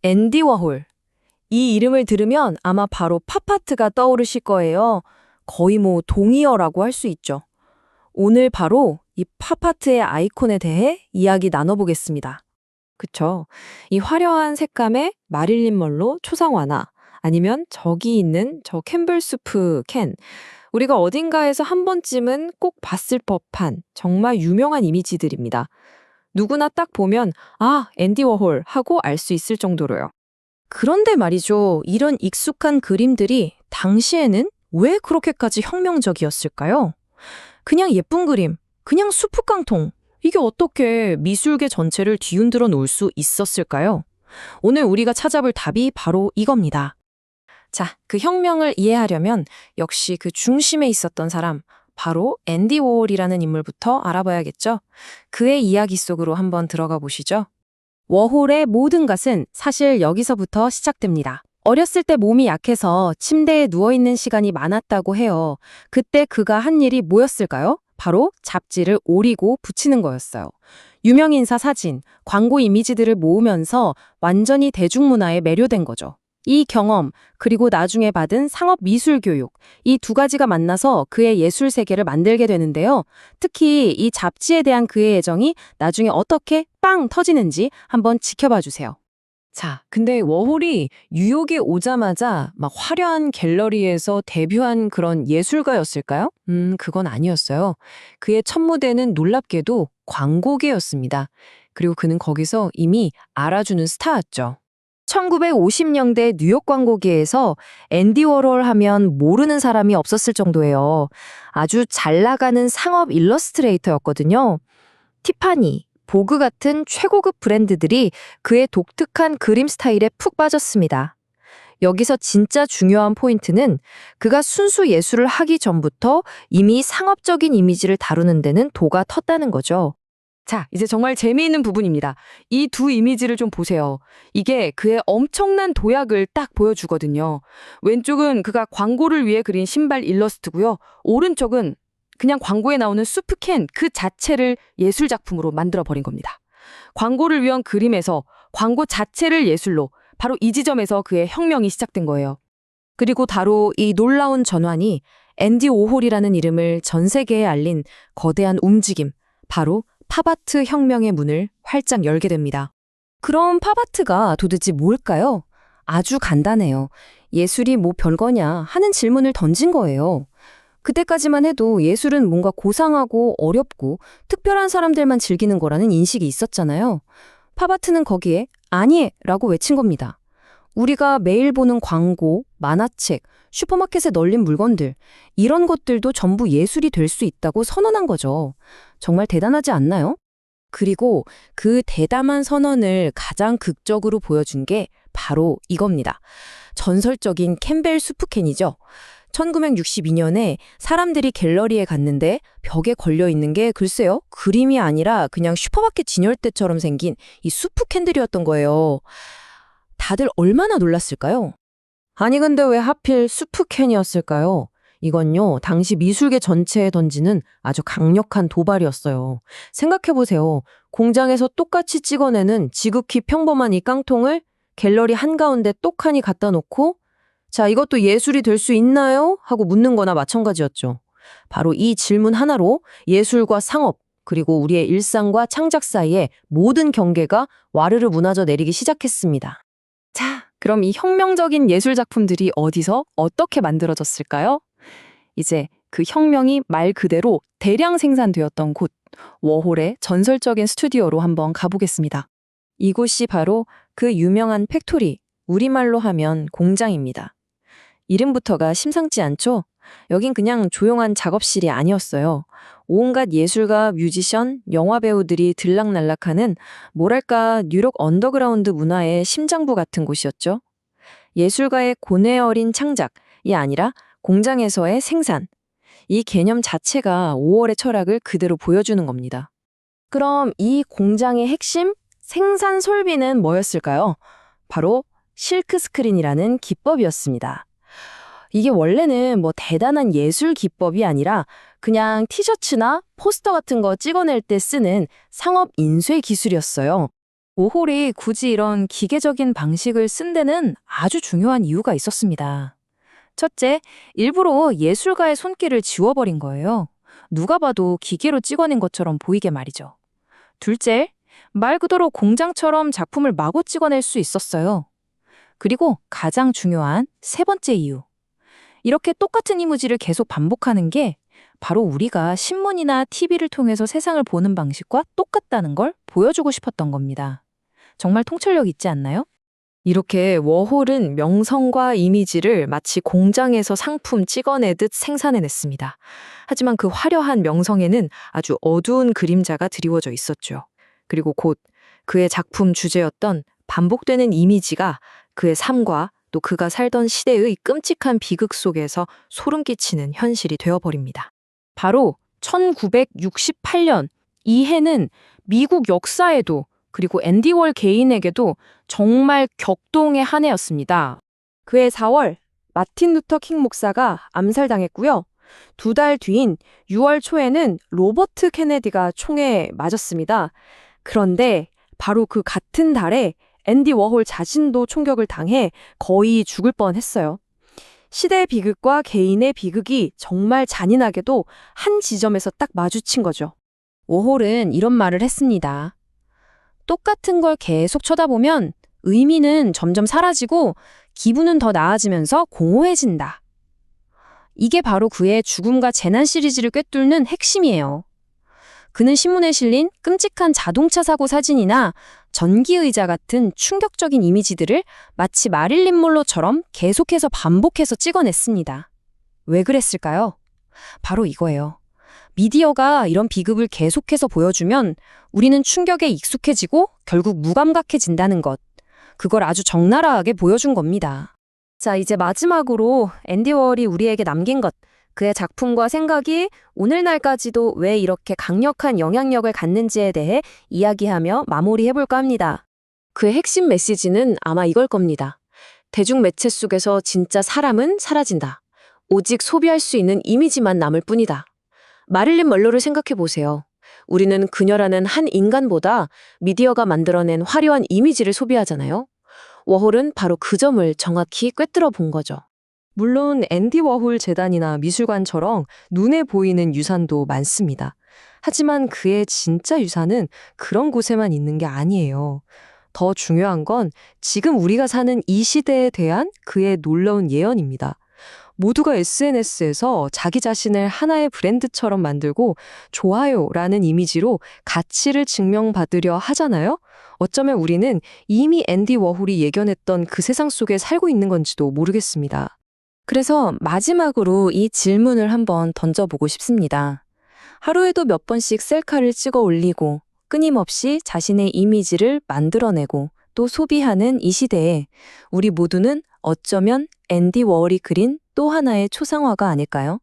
앤디 워홀. 이 이름을 들으면 아마 바로 팝아트가 떠오르실 거예요. 거의 뭐 동의어라고 할 수 있죠. 오늘 바로 이 팝아트의 아이콘에 대해 이야기 나눠보겠습니다. 그쵸. 이 화려한 색감의 마릴린 먼로 초상 완화, 아니면 저기 있는 저 캠벨 수프 캔. 우리가 어딘가에서 한 번쯤은 꼭 봤을 법한 정말 유명한 이미지들입니다. 누구나 딱 보면 아, 앤디 워홀 하고 알 수 있을 정도로요. 그런데 말이죠. 이런 익숙한 그림들이 당시에는 왜 그렇게까지 혁명적이었을까요? 그냥 예쁜 그림, 그냥 수프깡통. 이게 어떻게 미술계 전체를 뒤흔들어 놓을 수 있었을까요? 오늘 우리가 찾아볼 답이 바로 이겁니다. 자, 그 혁명을 이해하려면 역시 그 중심에 있었던 사람, 바로 앤디 워홀이라는 인물부터 알아봐야겠죠? 그의 이야기 속으로 한번 들어가 보시죠. 워홀의 모든 것은 사실 여기서부터 시작됩니다. 어렸을 때 몸이 약해서 침대에 누워있는 시간이 많았다고 해요. 그때 그가 한 일이 뭐였을까요? 바로 잡지를 오리고 붙이는 거였어요. 유명인사 사진, 광고 이미지들을 모으면서 완전히 대중문화에 매료된 거죠. 이 경험, 그리고 나중에 받은 상업 미술 교육, 이 두 가지가 만나서 그의 예술 세계를 만들게 되는데요. 특히 이 잡지에 대한 그의 애정이 나중에 어떻게 빵 터지는지 한번 지켜봐 주세요. 자, 근데 워홀이 뉴욕에 오자마자 막 화려한 갤러리에서 데뷔한 그런 예술가였을까요? 그건 아니었어요. 그의 첫 무대는 놀랍게도 광고계였습니다. 그리고 그는 거기서 이미 알아주는 스타였죠. 1950년대 뉴욕 광고계에서 앤디 워홀 하면 모르는 사람이 없었을 정도예요. 아주 잘 나가는 상업 일러스트레이터였거든요. 티파니, 보그 같은 최고급 브랜드들이 그의 독특한 그림 스타일에 푹 빠졌습니다. 여기서 진짜 중요한 포인트는 그가 순수 예술을 하기 전부터 이미 상업적인 이미지를 다루는 데는 도가 텄다는 거죠. 자, 이제 정말 재미있는 부분입니다. 이 두 이미지를 좀 보세요. 이게 그의 엄청난 도약을 딱 보여주거든요. 왼쪽은 그가 광고를 위해 그린 신발 일러스트고요. 오른쪽은 그냥 광고에 나오는 수프캔 그 자체를 예술 작품으로 만들어버린 겁니다. 광고를 위한 그림에서 광고 자체를 예술로, 바로 이 지점에서 그의 혁명이 시작된 거예요. 그리고 바로 이 놀라운 전환이 앤디 워홀이라는 이름을 전 세계에 알린 거대한 움직임, 바로 팝아트 혁명의 문을 활짝 열게 됩니다. 그럼 팝아트가 도대체 뭘까요? 아주 간단해요. 예술이 뭐 별거냐 하는 질문을 던진 거예요. 그때까지만 해도 예술은 뭔가 고상하고 어렵고 특별한 사람들만 즐기는 거라는 인식이 있었잖아요. 팝아트는 거기에 아니라고 외친 겁니다. 우리가 매일 보는 광고, 만화책, 슈퍼마켓에 널린 물건들, 이런 것들도 전부 예술이 될 수 있다고 선언한 거죠. 정말 대단하지 않나요? 그리고 그 대담한 선언을 가장 극적으로 보여준 게 바로 이겁니다. 전설적인 캠벨 수프캔이죠. 1962년에 사람들이 갤러리에 갔는데 벽에 걸려 있는 게 글쎄요, 그림이 아니라 그냥 슈퍼마켓 진열대처럼 생긴 이 수프캔들이었던 거예요. 다들 얼마나 놀랐을까요? 아니 근데 왜 하필 수프캔이었을까요? 이건요, 당시 미술계 전체에 던지는 아주 강력한 도발이었어요. 생각해보세요. 공장에서 똑같이 찍어내는 지극히 평범한 이 깡통을 갤러리 한가운데 똑하니 갖다 놓고 자, 이것도 예술이 될 수 있나요? 하고 묻는 거나 마찬가지였죠. 바로 이 질문 하나로 예술과 상업, 그리고 우리의 일상과 창작 사이에 모든 경계가 와르르 무너져 내리기 시작했습니다. 자, 그럼 이 혁명적인 예술 작품들이 어디서 어떻게 만들어졌을까요? 이제 그 혁명이 말 그대로 대량 생산되었던 곳, 워홀의 전설적인 스튜디오로 한번 가보겠습니다. 이곳이 바로 그 유명한 팩토리, 우리말로 하면 공장입니다. 이름부터가 심상치 않죠? 여긴 그냥 조용한 작업실이 아니었어요. 온갖 예술가, 뮤지션, 영화배우들이 들락날락하는 뭐랄까 뉴욕 언더그라운드 문화의 심장부 같은 곳이었죠. 예술가의 고뇌 어린 창작이 아니라 공장에서의 생산. 이 개념 자체가 5월의 철학을 그대로 보여주는 겁니다. 그럼 이 공장의 핵심 생산 솔비는 뭐였을까요? 바로 실크 스크린이라는 기법이었습니다. 이게 원래는 뭐 대단한 예술 기법이 아니라 그냥 티셔츠나 포스터 같은 거 찍어낼 때 쓰는 상업 인쇄 기술이었어요. 오홀이 굳이 이런 기계적인 방식을 쓴 데는 아주 중요한 이유가 있었습니다. 첫째, 일부러 예술가의 손길을 지워버린 거예요. 누가 봐도 기계로 찍어낸 것처럼 보이게 말이죠. 둘째, 말 그대로 공장처럼 작품을 마구 찍어낼 수 있었어요. 그리고 가장 중요한 세 번째 이유. 이렇게 똑같은 이미지를 계속 반복하는 게 바로 우리가 신문이나 TV를 통해서 세상을 보는 방식과 똑같다는 걸 보여주고 싶었던 겁니다. 정말 통찰력 있지 않나요? 이렇게 워홀은 명성과 이미지를 마치 공장에서 상품 찍어내듯 생산해냈습니다. 하지만 그 화려한 명성에는 아주 어두운 그림자가 드리워져 있었죠. 그리고 곧 그의 작품 주제였던 반복되는 이미지가 그의 삶과 또 그가 살던 시대의 끔찍한 비극 속에서 소름 끼치는 현실이 되어버립니다. 바로 1968년, 이 해는 미국 역사에도 그리고 앤디 월 개인에게도 정말 격동의 한 해였습니다. 그해 4월, 마틴 루터 킹 목사가 암살당했고요. 2달 뒤인 6월 초에는 로버트 케네디가 총에 맞았습니다. 그런데 바로 그 같은 달에 앤디 워홀 자신도 총격을 당해 거의 죽을 뻔했어요. 시대의 비극과 개인의 비극이 정말 잔인하게도 한 지점에서 딱 마주친 거죠. 워홀은 이런 말을 했습니다. 똑같은 걸 계속 쳐다보면 의미는 점점 사라지고 기분은 더 나아지면서 공허해진다. 이게 바로 그의 죽음과 재난 시리즈를 꿰뚫는 핵심이에요. 그는 신문에 실린 끔찍한 자동차 사고 사진이나 전기의자 같은 충격적인 이미지들을 마치 마릴린 monroe처럼 계속해서 반복해서 찍어냈습니다. 왜 그랬을까요? 바로 이거예요. 미디어가 이런 비극을 계속해서 보여주면 우리는 충격에 익숙해지고 결국 무감각해진다는 것. 그걸 아주 적나라하게 보여준 겁니다. 자, 이제 마지막으로 앤디 워홀이 우리에게 남긴 것. 그의 작품과 생각이 오늘날까지도 왜 이렇게 강력한 영향력을 갖는지에 대해 이야기하며 마무리해볼까 합니다. 그의 핵심 메시지는 아마 이걸 겁니다. 대중매체 속에서 진짜 사람은 사라진다. 오직 소비할 수 있는 이미지만 남을 뿐이다. 마릴린 먼로를 생각해보세요. 우리는 그녀라는 한 인간보다 미디어가 만들어낸 화려한 이미지를 소비하잖아요. 워홀은 바로 그 점을 정확히 꿰뚫어 본 거죠. 물론 앤디 워홀 재단이나 미술관처럼 눈에 보이는 유산도 많습니다. 하지만 그의 진짜 유산은 그런 곳에만 있는 게 아니에요. 더 중요한 건 지금 우리가 사는 이 시대에 대한 그의 놀라운 예언입니다. 모두가 SNS에서 자기 자신을 하나의 브랜드처럼 만들고 좋아요라는 이미지로 가치를 증명받으려 하잖아요? 어쩌면 우리는 이미 앤디 워홀이 예견했던 그 세상 속에 살고 있는 건지도 모르겠습니다. 그래서 마지막으로 이 질문을 한번 던져보고 싶습니다. 하루에도 몇 번씩 셀카를 찍어 올리고 끊임없이 자신의 이미지를 만들어내고 또 소비하는 이 시대에 우리 모두는 어쩌면 앤디 워홀이 그린 또 하나의 초상화가 아닐까요?